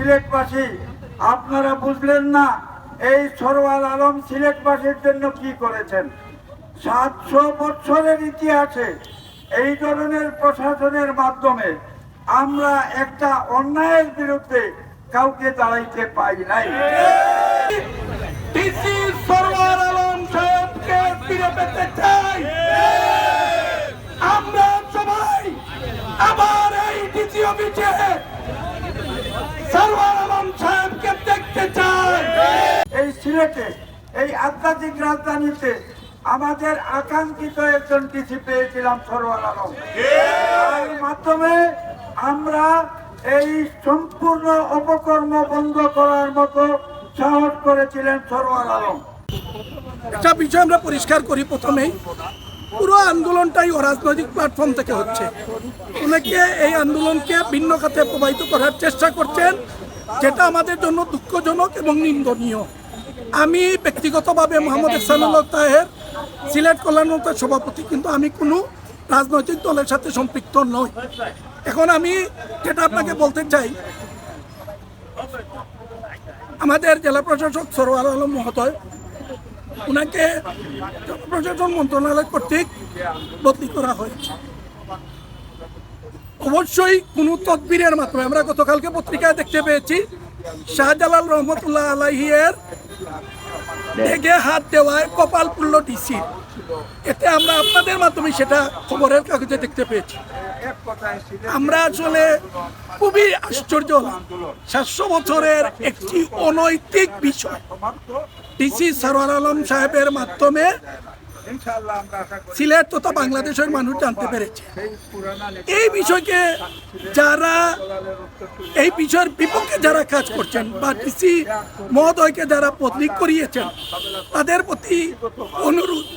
সিলেটবাসী আপনারা বুঝলেন না এই সরওয়ার আলম সিলেটবাসীর জন্য কি করেছেন। 700 বছরের ইতিহাসে এই ধরনের প্রশাসনের মাধ্যমে আমরা একটা অন্যায়ের বিরুদ্ধে কাউকে দাঁড়াইতে পাই নাই। সরওয়ার আলম সাহেবকে ফিরে পেতে চাই। আমরা সবাই আবার এই ডিসি অফিসে সরওয়ার আলম সাহেবকে দেখতে চাই। এই সিলেটে এই আধ্যাত্মিক রাজধানীতে আমাদের আকাঙ্ক্ষিত একজন ডিসি পেয়েছিলাম সরওয়ার আলম। এর মাধ্যমে আমরা এই সম্পূর্ণ অপকর্ম বন্ধ করার মতো সাহস করেছিলেন সরওয়ার আলম। একটা বিষয় আমরা পরিষ্কার করি, প্রথমেই পুরো আন্দোলনটাই অরাজনৈতিক প্ল্যাটফর্ম থেকে হচ্ছে। অনেকে এই আন্দোলনকে ভিন্ন খাতে প্রবাহিত করার চেষ্টা করছেন, যেটা আমাদের জন্য দুঃখজনক এবং নিন্দনীয়। আমি ব্যক্তিগতভাবে মোহাম্মদ এহসানুল্লাহ তাহের, সিলেট কল্যাণ মোর্চার সভাপতি, কিন্তু আমি কোনো রাজনৈতিক দলের সাথে সম্পৃক্ত নই। এখন আমি যেটা আপনাকে বলতে চাই, আমাদের জেলা প্রশাসক সরওয়ার আলম মহোদয়, ওনাকে জনপ্রশাসন মন্ত্রণালয় কর্তৃক বদলি করা হয়েছে। অবশ্যই কোনো তদবিরের মাধ্যমে আমরা গতকালকে পত্রিকায় দেখতে পেয়েছি শাহজালাল রহমতুল্লাহ আলাইহির ডেগে হাত দেওয়ায় কপাল পুরল ডিসি। এতে আমরা আপনাদের মাধ্যমে সেটা খবরের কাগজে দেখতে পেয়েছি। আমরা আসলে খুবই আশ্চর্য হলাম। 700 বছরের একটি অনৈতিক বিষয় ডিসি সরওয়ার আলম সাহেবের মাধ্যমে সিলেট তথা বাংলাদেশের মানুষ জানতে পেরেছে। এই বিষয়কে যারা এই বিষয়ের বিপক্ষে যারা কাজ করছেন বা ডিসি মহোদয়কে যারা বদলি করিয়েছেন, তাদের প্রতি অনুরোধ,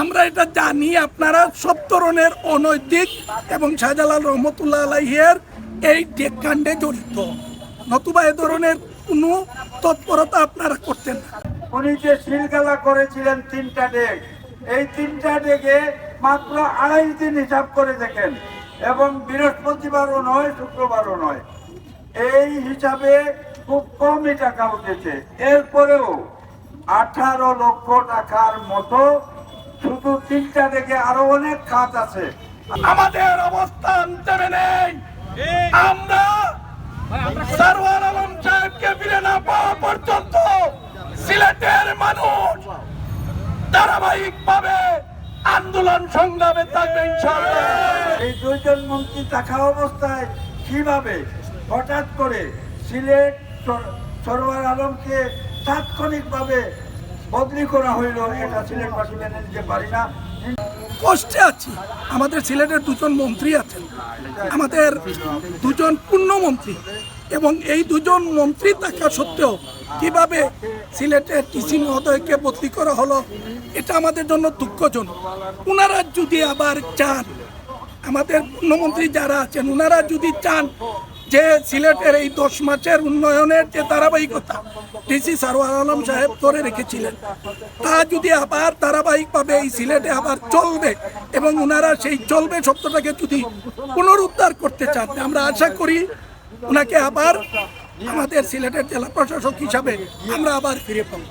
আমরা এটা জানি আপনারা সব ধরনের অনৈতিক এবং শাহজালাল রহমতুল্লাহ আলাইহির এই কাণ্ডে জড়িত, নতুবা এ ধরনের কোনো তৎপরতা আপনারা করতেন না। উনি যে সিলগালা করেছিলেন 3টা ডেক, এই 3টা ডেকে মাত্র 2.5 দিন হিসাব করে দেখেন, এবং বৃহস্পতিবারও নয়, শুক্রবারও নয়, এই হিসাবে খুব কমই টাকা উঠেছে। এরপরেও 18 লক্ষ টাকার মতো শুধু 3টা ডেকে, আরো অনেক খাত আছে। আমাদের অবস্থান থেমে নেই। আমরা সরওয়ার আলম সাহেবকে ফিরে না পাওয়া পর্যন্ত সিলেটের মানুষ ধারাবাহিকভাবে আন্দোলন সংগ্রামে থাকবে ইনশাআল্লাহ। এই 2 জন মন্ত্রী থাকা অবস্থায় কিভাবে হঠাৎ করে সিলেট সরওয়ার আলমকে তাৎক্ষণিকভাবে বদলি করা হইল, এটা সিলেটবাসী মেনে নিতে পারি না। কষ্টে আছি। আমাদের সিলেটের 2 জন মন্ত্রী আছেন, আমাদের 2 জন পূর্ণমন্ত্রী, এবং এই 2 জন মন্ত্রী থাকা সত্ত্বেও কিভাবে সিলেটের ডিসি মহোদয়কে বদলি করা হলো, এটা আমাদের জন্য দুঃখজনক। ওনারা যদি আবার চান, আমাদের পূর্ণমন্ত্রী যারা আছেন, ওনারা যদি চান যে সিলেটের এই 10 মাসের উন্নয়নের যে ধারাবাহিকতা ডিসি সরওয়ার আলম সাহেব ধরে রেখেছিলেন, তা যদি আবার ধারাবাহিকভাবে এই সিলেটে আবার চলবে, এবং ওনারা সেই চলবে শব্দটাকে যদি পুনরুদ্ধার করতে চান, আমরা আশা করি ওনাকে আবার আমাদের সিলেটের জেলা প্রশাসক হিসাবে আমরা আবার ফিরে পাবো।